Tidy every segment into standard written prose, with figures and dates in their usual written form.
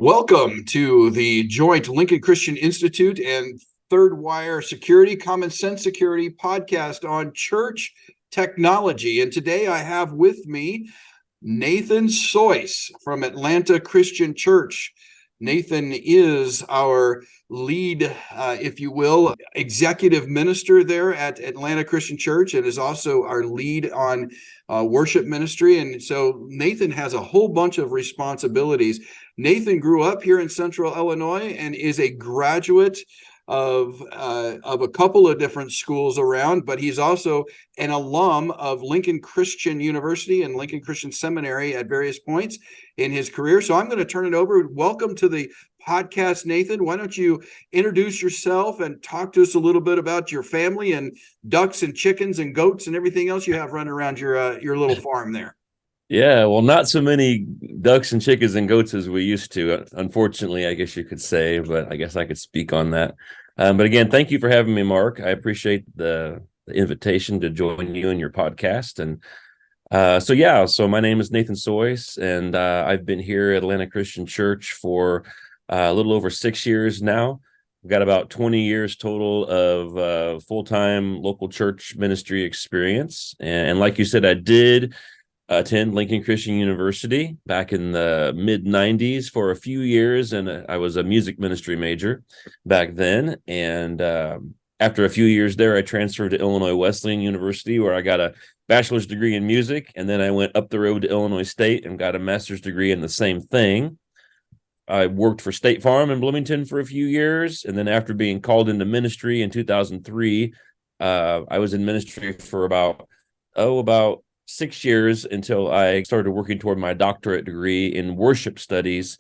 Welcome to the joint Lincoln Christian Institute and Third Wire Security, Common Sense Security podcast on church technology. And today I have with me Nathan Sois from Atlanta Christian Church. Nathan is our lead, if you will, executive minister there at Atlanta Christian Church, and is also our lead on worship ministry. And so Nathan has a whole bunch of responsibilities. Nathan grew up here in Central Illinois and is a graduate of a couple of different schools around, but he's also an alum of Lincoln Christian University and Lincoln Christian Seminary at various points in his career. So I'm going to turn it over. Welcome to the podcast, Nathan. Why don't you introduce yourself and talk to us a little bit about your family and ducks and chickens and goats and everything else you have running around your little farm there? Yeah, well, not so many ducks and chickens and goats as we used to, unfortunately, I guess you could say, but I guess I could speak on that. But again, thank you for having me, Mark. I appreciate the invitation to join you in your podcast. And so my name is Nathan Sois, and I've been here at Atlanta Christian Church for a little over 6 years now. I've got about 20 years total of full-time local church ministry experience. And like you said, I did attend Lincoln Christian University back in the mid 90s for a few years. And I was a music ministry major back then. And after a few years there, I transferred to Illinois Wesleyan University, where I got a bachelor's degree in music. And then I went up the road to Illinois State and got a master's degree in the same thing. I worked for State Farm in Bloomington for a few years. And then after being called into ministry in 2003, I was in ministry for about 6 years until I started working toward my doctorate degree in worship studies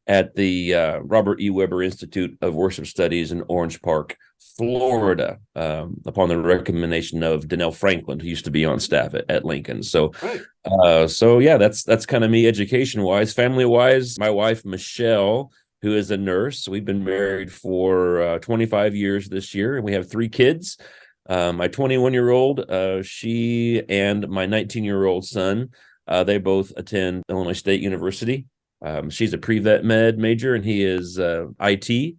at the Robert E. Weber Institute of Worship Studies in Orange Park, Florida, upon the recommendation of Donnell Franklin, who used to be on staff at Lincoln. So, right. That's kind of me education-wise. Family-wise, my wife, Michelle, who is a nurse, we've been married for 25 years this year, and we have 3 kids. My 21-year-old, she and my 19-year-old son, they both attend Illinois State University. She's a pre-vet med major, and he is IT.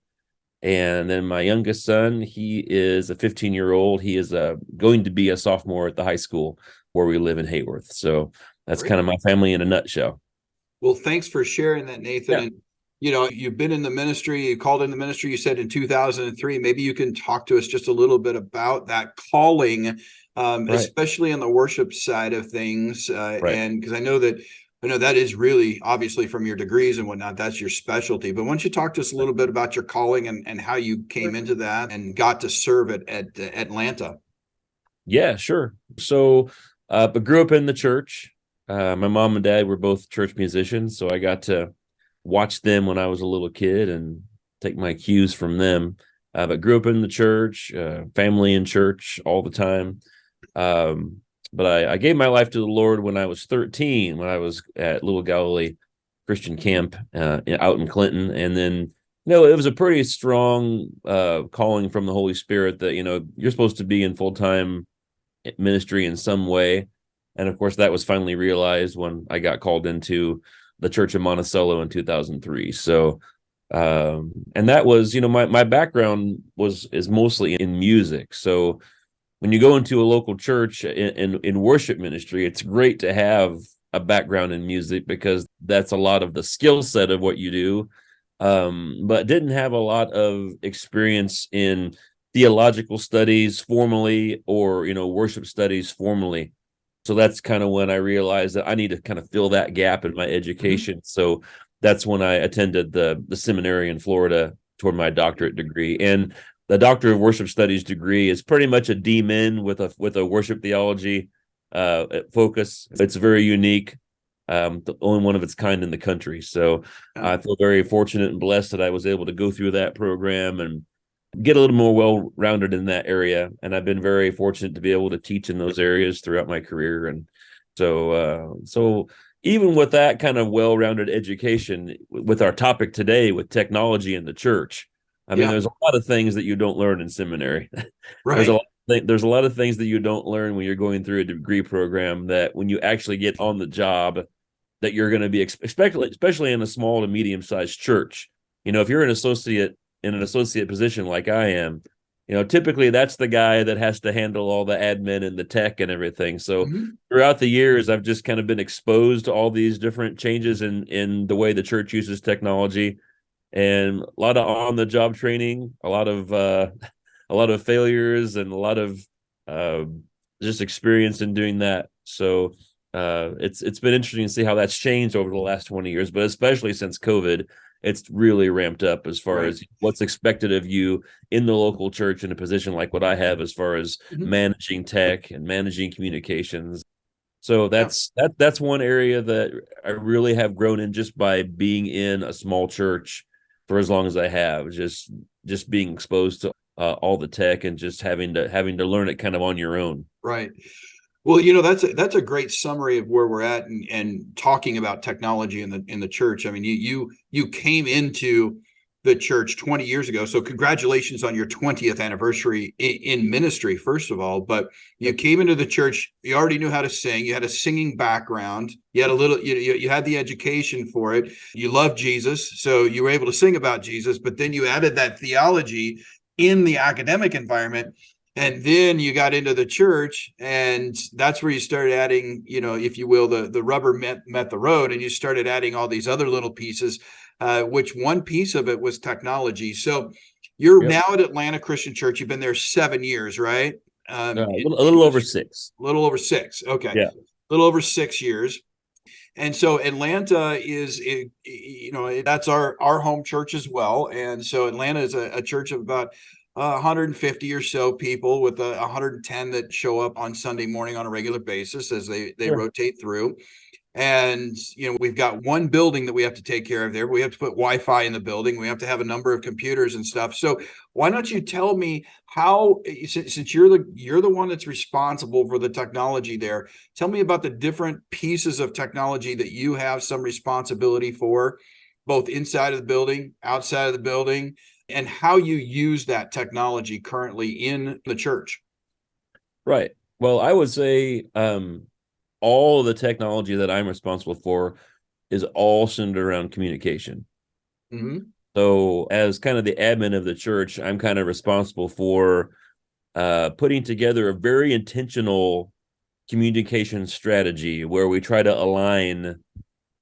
And then my youngest son, he is a 15-year-old. He is going to be a sophomore at the high school where we live in Hayworth. So that's kind of my family in a nutshell. Well, thanks for sharing that, Nathan. Yeah. And you've been in the ministry, you called in the ministry, you said in 2003. Maybe you can talk to us just a little bit about that calling, right, especially on the worship side of things. Right. And because I know that is really, obviously, from your degrees and whatnot, that's your specialty. But why don't you talk to us a little bit about your calling and how you came into that and got to serve at Atlanta? Yeah, sure. So, but grew up in the church. My mom and dad were both church musicians, so I got to watch them when I was a little kid and take my cues from them. But grew up in the church, family in church all the time. But I gave my life to the Lord when I was 13, when I was at Little Galilee Christian Camp out in Clinton. And then, it was a pretty strong calling from the Holy Spirit that, you're supposed to be in full-time ministry in some way. And of course, that was finally realized when I got called into the Church of Monticello in 2003. So, and that was, my background is mostly in music. So when you go into a local church in worship ministry, it's great to have a background in music because that's a lot of the skill set of what you do, but didn't have a lot of experience in theological studies formally or, worship studies formally. So that's kind of when I realized that I need to kind of fill that gap in my education. Mm-hmm. So that's when I attended the seminary in Florida toward my doctorate degree. And the Doctor of Worship Studies degree is pretty much a DMin with a worship theology focus. It's very unique, the only one of its kind in the country. So I feel very fortunate and blessed that I was able to go through that program and get a little more well-rounded in that area. And I've been very fortunate to be able to teach in those areas throughout my career. And so even with that kind of well-rounded education, with our topic today, with technology in the church, I mean, there's a lot of things that you don't learn in seminary. Right. There's a lot of things that you don't learn when you're going through a degree program that when you actually get on the job, that you're going to be especially in a small to medium sized church. If you're an associate in an associate position like I am, typically that's the guy that has to handle all the admin and the tech and everything. So throughout the years, I've just kind of been exposed to all these different changes in the way the church uses technology, and a lot of on the job training, a lot of failures, and a lot of just experience in doing that. So it's been interesting to see how that's changed over the last 20 years, but especially since COVID, it's really ramped up as far as what's expected of you in the local church in a position like what I have, as far as managing tech and managing communications. So that's one area that I really have grown in just by being in a small church for as long as I have, just being exposed to all the tech and just having to learn it kind of on your own. Right. Well, that's a great summary of where we're at and talking about technology in the church. I mean, you came into the church 20 years ago, so congratulations on your 20th anniversary in ministry, first of all. But you came into the church, you already knew how to sing, you had a singing background, you had you had the education for it, you loved Jesus, so you were able to sing about Jesus. But then you added that theology in the academic environment. And then you got into the church, and that's where you started adding, if you will, the rubber met the road, and you started adding all these other little pieces, which one piece of it was technology. So you're now at Atlanta Christian Church. You've been there 7 years, right? A little over 6. A little over 6. Okay. Yeah. A little over 6 years. And so Atlanta is, that's our home church as well. And so Atlanta is a church of about 150 or so people, with 110 that show up on Sunday morning on a regular basis as they rotate through. And, we've got one building that we have to take care of there. We have to put Wi-Fi in the building. We have to have a number of computers and stuff. So why don't you tell me how, since you're the one that's responsible for the technology there, tell me about the different pieces of technology that you have some responsibility for, both inside of the building, outside of the building, and how you use that technology currently in the church. Right. Well, I would say all of the technology that I'm responsible for is all centered around communication. So as kind of the admin of the church, I'm kind of responsible for putting together a very intentional communication strategy where we try to align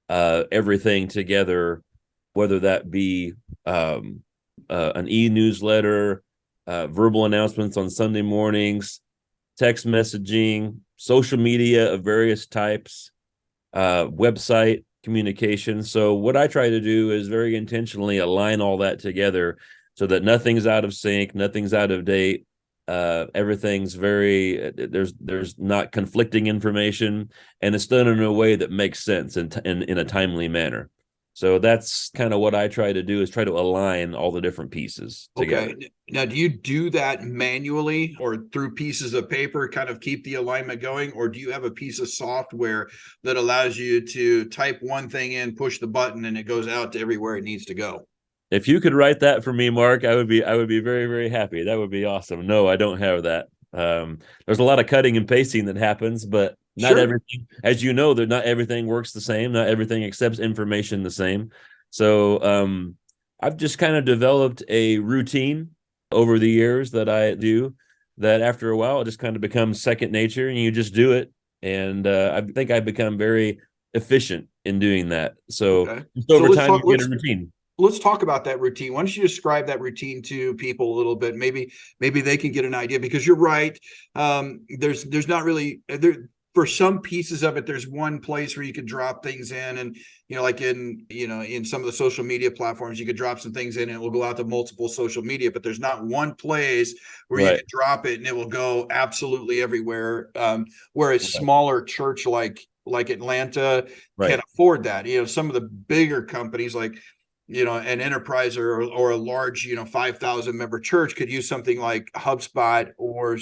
everything together, whether that be an e-newsletter, verbal announcements on Sunday mornings, text messaging, social media of various types, website communication. So what I try to do is very intentionally align all that together so that nothing's out of sync, nothing's out of date. Everything's there's not conflicting information, and it's done in a way that makes sense and in a timely manner. So that's kind of what I try to do, is try to align all the different pieces together. Okay. Now, do you do that manually or through pieces of paper, kind of keep the alignment going? Or do you have a piece of software that allows you to type one thing in, push the button, and it goes out to everywhere it needs to go? If you could write that for me, Mark, I would be very, very happy. That would be awesome. No, I don't have that. There's a lot of cutting and pasting that happens, but not everything, as you know, not everything works the same. Not everything accepts information the same. So I've just kind of developed a routine over the years that I do, that after a while it just kind of becomes second nature, and you just do it. And I think I've become very efficient in doing that. So over time, you get a routine. Let's talk about that routine. Why don't you describe that routine to people a little bit? Maybe they can get an idea, because you're right. There's not really there. For some pieces of it, there's one place where you could drop things in, and like in some of the social media platforms, you could drop some things in and it will go out to multiple social media, but there's not one place where you can drop it and it will go absolutely everywhere. Where a smaller church like Atlanta can afford that. Some of the bigger companies like an enterprise or a large 5,000 member church could use something like HubSpot or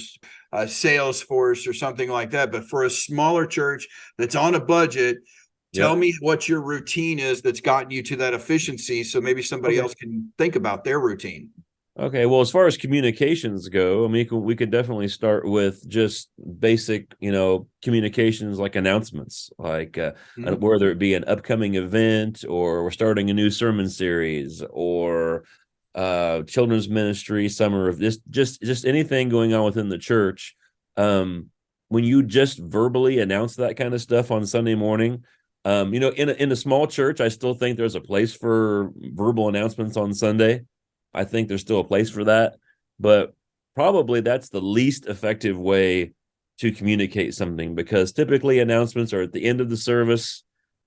Salesforce or something like that. But for a smaller church that's on a budget, tell me what your routine is that's gotten you to that efficiency, so maybe somebody else can think about their routine. Okay, well, as far as communications go, I mean, we could definitely start with just basic, communications like announcements, like Mhm. whether it be an upcoming event or we're starting a new sermon series or children's ministry, summer of this, just anything going on within the church. When you just verbally announce that kind of stuff on Sunday morning, in a small church, I still think there's a place for verbal announcements on Sunday. I think there's still a place for that, but probably that's the least effective way to communicate something because typically announcements are at the end of the service.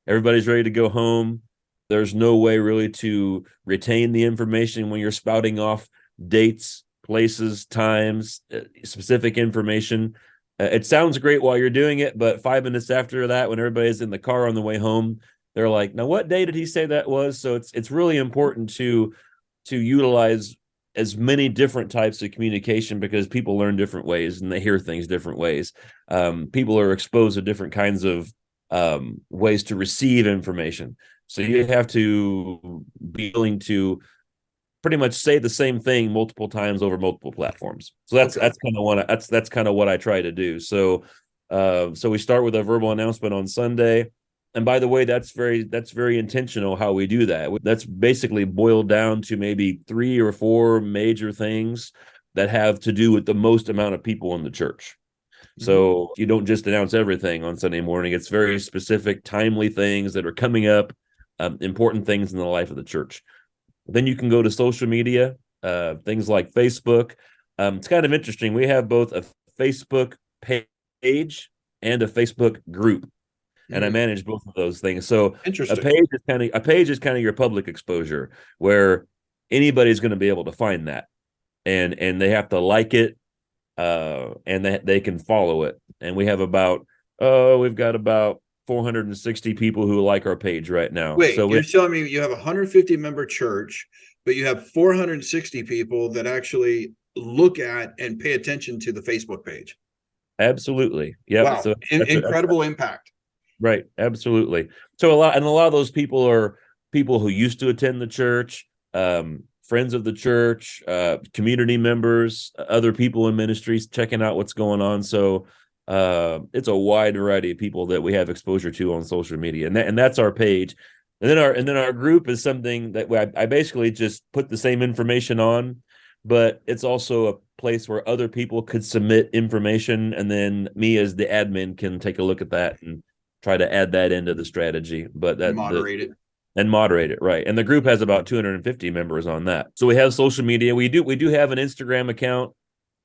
Everybody's ready to go home. There's no way really to retain the information when you're spouting off dates, places, times, specific information. It sounds great while you're doing it, but 5 minutes after that, when everybody's in the car on the way home, they're like, "Now, what day did he say that was?" So it's really important to utilize as many different types of communication because people learn different ways and they hear things different ways. People are exposed to different kinds of ways to receive information. So you have to be willing to pretty much say the same thing multiple times over multiple platforms. So Okay. that's kind of what I try to do. So we start with a verbal announcement on Sunday. And by the way, that's very intentional how we do that. That's basically boiled down to maybe 3 or 4 major things that have to do with the most amount of people in the church. Mhm. So you don't just announce everything on Sunday morning. It's very specific, timely things that are coming up, important things in the life of the church. Then you can go to social media, things like Facebook. It's kind of interesting. We have both a Facebook page and a Facebook group, and I Mhm. manage both of those things. So Interesting. a page is kind of your public exposure, where anybody's going to be able to find that, and they have to like it, and they can follow it. And we've got about 460 people who like our page right now. Wait, So you're telling me you have a 150 member church, but you have 460 people that actually look at and pay attention to the Facebook page. absolutely, yep. Wow, So that's incredible impact. right, absolutely. So a lot of those people are people who used to attend the church, friends of the church, community members, other people in ministries checking out what's going on. So it's a wide variety of people that we have exposure to on social media, and that's our page. And then our group is something that I basically just put the same information on, but it's also a place where other people could submit information, and then me as the admin can take a look at that and try to add that into the strategy. But And that the moderate it. and moderate it, right? And the group has about 250 members on that. So we have social media. We do have an Instagram account.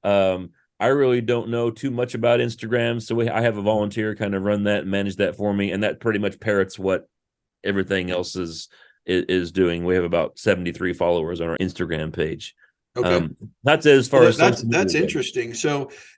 I really don't know too much about Instagram, so I have a volunteer kind of run that and manage that for me, and that pretty much parrots what everything else is doing. We have about 73 followers on our Instagram page. Okay. That's as Well, far as that's social that's media goes. interesting.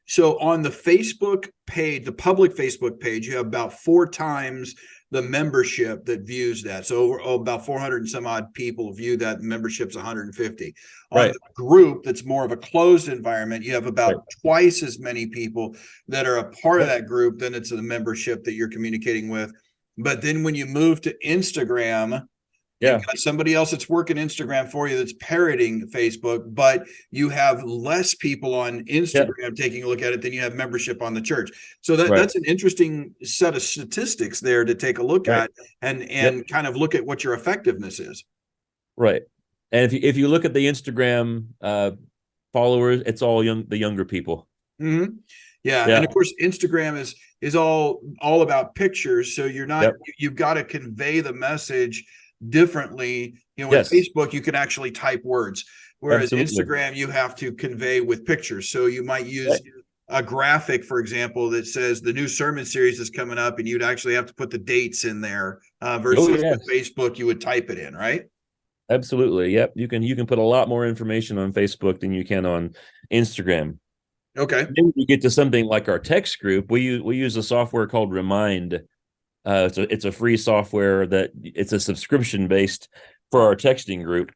So on the Facebook page, the public Facebook page, you have about 4 times the membership that views that. So about 400 and some odd people view that. Membership's 150. On Right, the group, that's more of a closed environment, you have right, about twice as many people that are a part of yep, that group than it's the membership that you're communicating with. But then when you move to Instagram, you've yeah, got somebody else that's working Instagram for you that's parroting Facebook, but you have less people on yeah, Instagram taking a look at it than you have membership on the church. So right, that's an interesting set of statistics there to take a look right, at and yep, and kind of look at what your effectiveness is. right. And if you look at the Instagram followers, it's all the younger people. Mm-hmm. Yeah, and Yeah, of course Instagram is all about pictures, so you're not yep, you've got to convey the message differently. With yes, Facebook you can actually type words, whereas absolutely. Instagram you have to convey with pictures. So you might use Right. a graphic, for example, that says the new sermon series is coming up, and you'd actually have to put the dates in there, Oh versus with yes, Facebook you would type it in, right? absolutely. Yep. You can put a lot more information on Facebook than you can on Instagram. Okay. Then we get to something like our text group. We use a software called Remind. It's a free software that it's a subscription based for our texting group,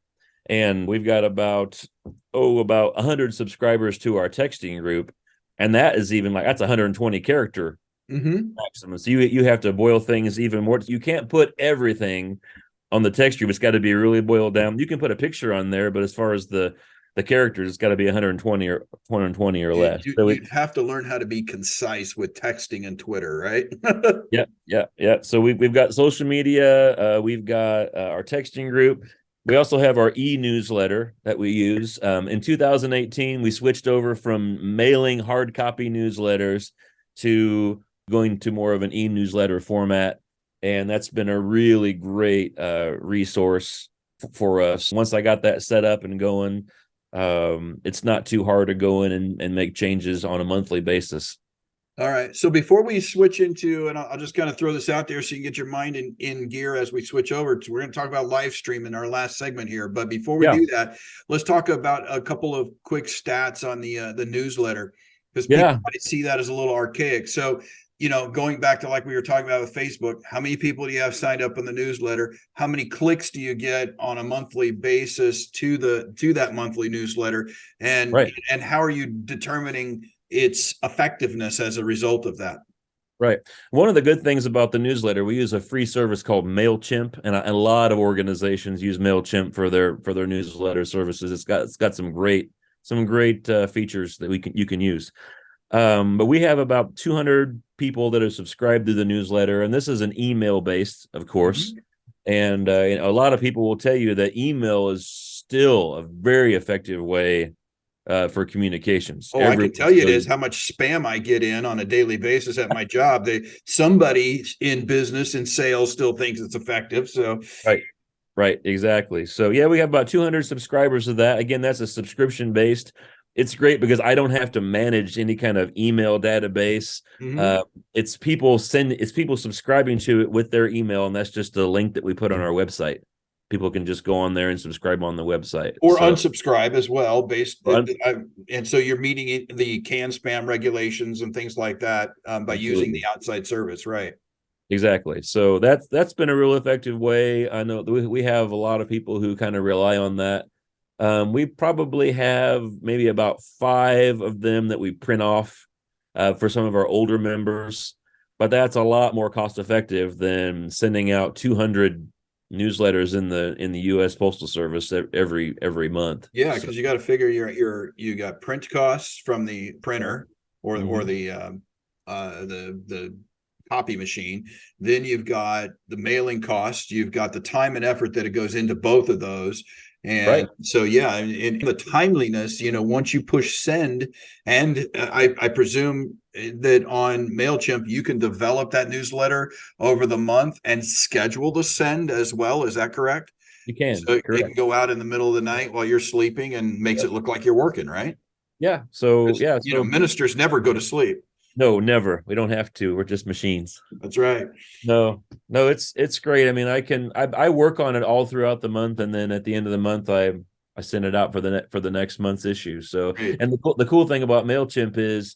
and we've got about 100 subscribers to our texting group, and that's 120 character Mm-hmm. maximum. So you have to boil things even more. You can't put everything on the text group. It's got to be really boiled down. You can put a picture on there, but as far as the characters, it's got to be 120 or less. So You'd have to learn how to be concise with texting and Twitter, right? yeah. So we've got social media, we've got our texting group. We also have our e-newsletter that we use. In 2018, we switched over from mailing hard copy newsletters to going to more of an e-newsletter format. And that's been a really great resource for us. Once I got that set up and going, it's not too hard to go in and make changes on a monthly basis. All right. So before we switch into, and I'll just kind of throw this out there so you can get your mind in gear as we switch over to, we're going to talk about live stream in our last segment here. But before we do that, let's talk about a couple of quick stats on the newsletter, because people might see that as a little archaic. So, going back to like we were talking about with Facebook, how many people do you have signed up on the newsletter? How many clicks do you get on a monthly basis to that monthly newsletter? And how are you determining its effectiveness as a result of that? Right. One of the good things about the newsletter, we use a free service called MailChimp, and a lot of organizations use MailChimp for their newsletter services. It's got some great features that you can use. But we have about 200 people that are subscribed to the newsletter, and this is an email based, of course. And a lot of people will tell you that email is still a very effective way for communications. I can tell you it is. How much spam I get in on a daily basis at my job. Somebody in business and sales still thinks it's effective. So right, exactly. So yeah, we have about 200 subscribers of that. Again, that's a subscription based. It's great because I don't have to manage any kind of email database. It's people subscribing to it with their email, and that's just a link that we put on our website. People can just go on there and subscribe on the website, or unsubscribe as well. And so you're meeting the CAN spam regulations and things like that by using the outside service, right? Exactly. So that's been a real effective way. I know we have a lot of people who kind of rely on that. We probably have maybe about 5 of them that we print off for some of our older members, but that's a lot more cost effective than sending out 200 newsletters in the U.S. Postal Service every month. Yeah, because you got to figure you got print costs from the printer or the copy machine. Then you've got the mailing costs. You've got the time and effort that it goes into both of those. And so, and the timeliness, once you push send, and I presume that on MailChimp, you can develop that newsletter over the month and schedule the send as well. Is that correct? You can. So it can go out in the middle of the night while you're sleeping and makes it look like you're working, right? Yeah. So, ministers never go to sleep. No, never. We don't have to. We're just machines. That's right. No, it's great. I mean, I work on it all throughout the month, and then at the end of the month, I send it out for the next month's issue. So, and the cool thing about MailChimp is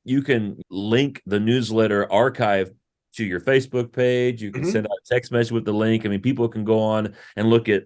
you can link the newsletter archive to your Facebook page. You can send out a text message with the link. I mean, people can go on and look at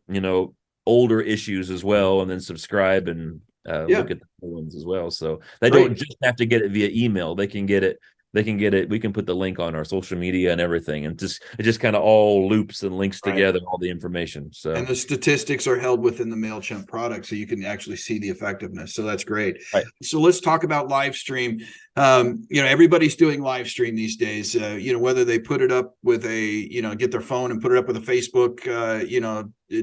older issues as well, and then subscribe and look at the ones as well. So they don't just have to get it via email. They can get it. We can put the link on our social media and everything, and it just kind of all loops and links together all the information. So, and the statistics are held within the MailChimp product, so you can actually see the effectiveness. So that's great. Right. So let's talk about live stream. Everybody's doing live stream these days. Whether they put it up with get their phone and put it up with a Facebook,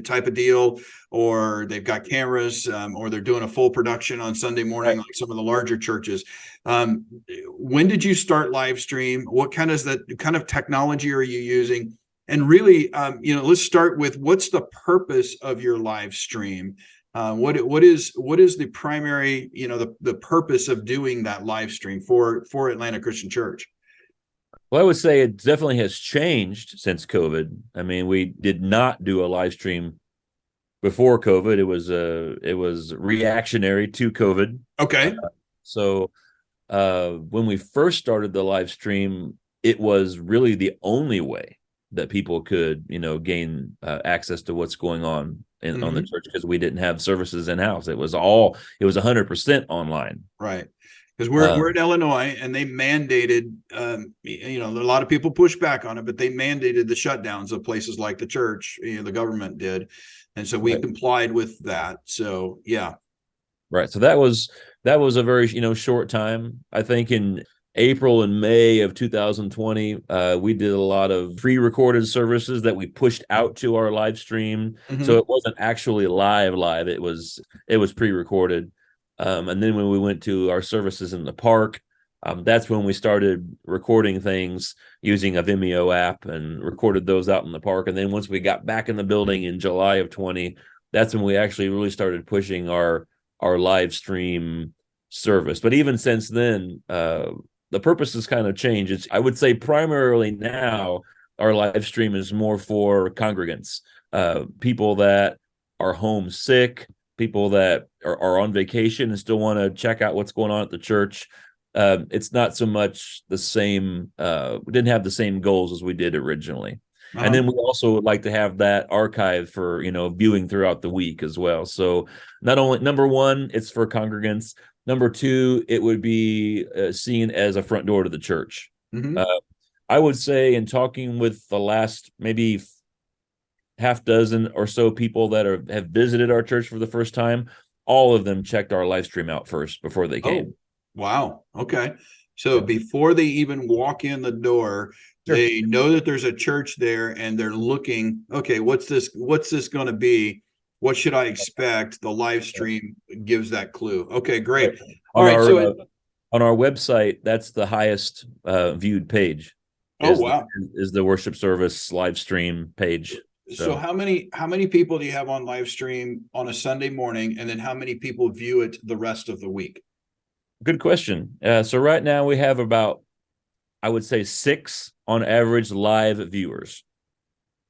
type of deal, or they've got cameras, or they're doing a full production on Sunday morning, like some of the larger churches. When did you start live stream? What kind of technology are you using? And really, let's start with, what's the purpose of your live stream? What is the primary, the purpose of doing that live stream for Atlanta Christian Church? Well, I would say it definitely has changed since COVID. I mean, we did not do a live stream before COVID. It was reactionary to COVID. Okay. So when we first started the live stream, it was really the only way that people could, gain access to what's going on on the church, because we didn't have services in house. It was 100% online. Right. Because we're in Illinois, and they mandated, a lot of people push back on it, but they mandated the shutdowns of places like the church. The government did. And so we Right. complied with that. So yeah. Right. So that was a very, short time. I think in April and May of 2020, we did a lot of pre-recorded services that we pushed out to our live stream. So Mhm. it wasn't actually live. It was pre-recorded. And then when we went to our services in the park, that's when we started recording things using a Vimeo app and recorded those out in the park. And then once we got back in the building in July of 20, that's when we actually really started pushing our live stream service. But even since then, the purpose has kind of changed. I would say primarily now our live stream is more for congregants, people that are homesick, people that are on vacation and still want to check out what's going on at the church. It's not so much the same. We didn't have the same goals as we did originally. And Uh-huh. then we also would like to have that archive for, viewing throughout the week as well. So not only number one, it's for congregants. Number two, it would be seen as a front door to the church. Mhm. Uh, I would say, in talking with the last maybe half dozen or so people that have visited our church for the first time, all of them checked our live stream out first before they Oh, came. wow. Okay. So Yeah. before they even walk in the door, Sure. they know that there's a church there and they're looking, okay, what's this going to be? What should I expect? The live stream gives that clue. Okay, Right. great. All On right. our So on our website, that's the highest viewed page oh is wow. is the worship service live stream page. So So how many people do you have on live stream on a Sunday morning, and then how many people view it the rest of the week? good question. So right now we have about, I would say, 6 on average live viewers.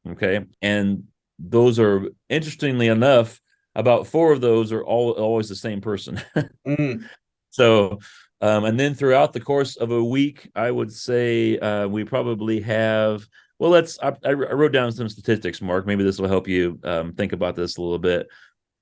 Okay, and those are, interestingly enough, about 4 of those are always the same person. Mm, So, and then throughout the course of a week, I would say we probably have. Well, I wrote down some statistics, Mark. Maybe this will help you think about this a little bit.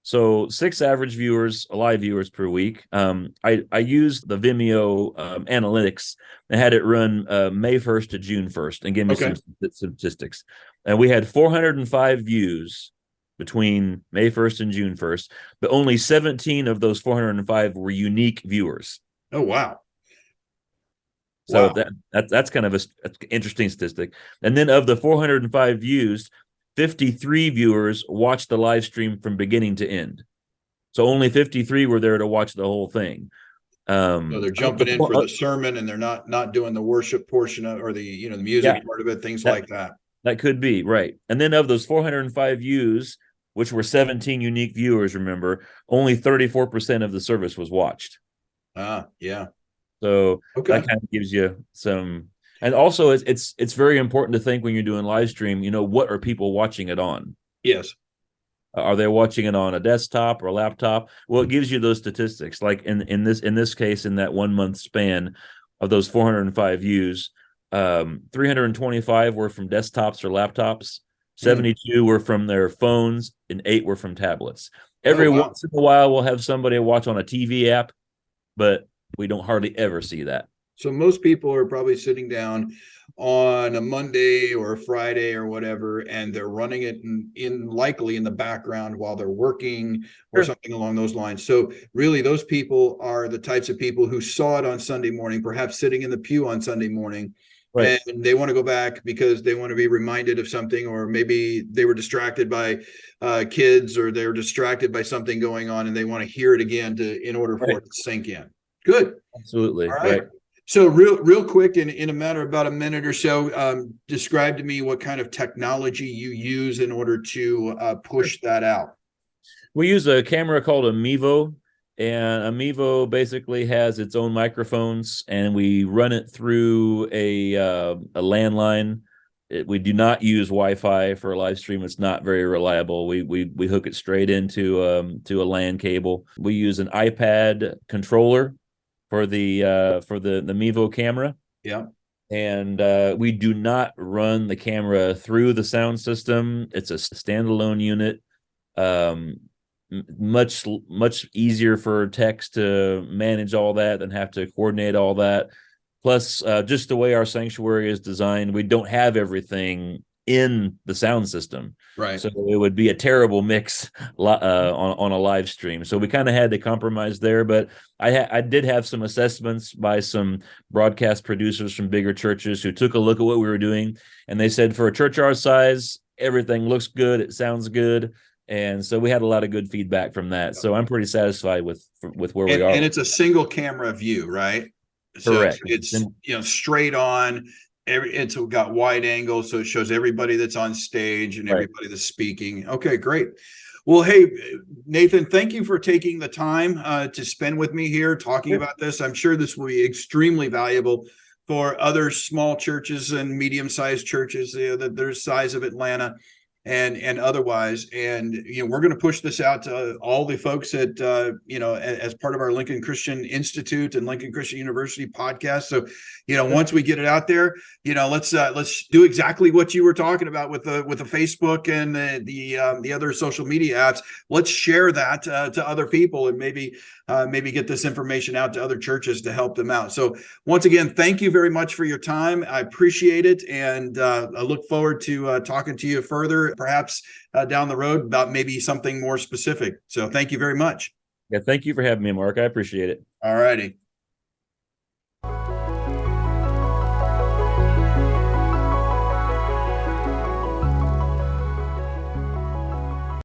So 6 average viewers, live viewers per week. I used the Vimeo analytics and had it run May 1st to June 1st and give me some okay. statistics. And we had 405 views between May 1st and June 1st, but only 17 of those 405 were unique viewers. Oh wow. So Wow. that's kind of an interesting statistic. And then of the 405 views, 53 viewers watched the live stream from beginning to end. So only 53 were there to watch the whole thing. So they're Of the jumping in for the sermon and they're not doing the worship portion of, or the yeah, music part of it, things that like that. that could be right. And then of those 405 views, which were 17 unique viewers, remember, only 34% of the service was watched. Yeah. So that Okay. kind of gives you some. And also, it's very important to think when you're doing live stream. What are people watching it on? Yes. Are they watching it on a desktop or a laptop? Well, it gives you those statistics. Like in this case, in that 1 month span of those 405 views, 325 were from desktops or laptops, Mm. 72 were from their phones, and 8 were from tablets. Oh Every wow. once in a while, we'll have somebody watch on a TV app, but we don't hardly ever see that. So most people are probably sitting down on a Monday or a Friday or whatever, and they're running it in likely in the background while they're working or Sure. something along those lines. So really, those people are the types of people who saw it on Sunday morning, perhaps sitting in the pew on Sunday morning, Right. and they want to go back because they want to be reminded of something, or maybe they were distracted by kids, or they were distracted by something going on, and they want to hear it again in order for Right. it to sink in. Good. Absolutely. All right. Right. So real quick, in a matter of about a minute or so, describe to me what kind of technology you use in order to Sure. push that out. We use a camera called a Mevo, and a Mevo basically has its own microphones, and we run it through a landline. We do not use Wi-Fi for a live stream. It's not very reliable. We hook it straight into to a LAN cable. We use an iPad controller for the Mevo camera, Yeah. and we do not run the camera through the sound system. It's a standalone unit. Um, much easier for techs to manage all that than have to coordinate all that. Plus, just the way our sanctuary is designed, we don't have everything in the sound system. Right. So it would be a terrible mix on a live stream. So we kind of had to compromise there, but I did have some assessments by some broadcast producers from bigger churches who took a look at what we were doing, and they said for a church our size, everything looks good, it sounds good. And so we had a lot of good feedback from that. So I'm pretty satisfied with where we are. And it's a single camera view, right? So Correct. it's straight on. It's got wide angle, so it shows everybody that's on stage and everybody that's speaking. Okay, great. Well, hey, Nathan, thank you for taking the time to spend with me here talking about this. I'm sure this will be extremely valuable for other small churches and medium-sized churches, the size of Atlanta and otherwise. And we're going to push this out to all the folks at as part of our Lincoln Christian Institute and Lincoln Christian University podcast. So once we get it out there, let's do exactly what you were talking about with the Facebook and the other social media apps. Let's share that to other people, and maybe get this information out to other churches to help them out. So once again, thank you very much for your time. I appreciate it, and I look forward to talking to you further, perhaps down the road, about maybe something more specific. So thank you very much. Yeah, thank you for having me, Mark. I appreciate it. All righty.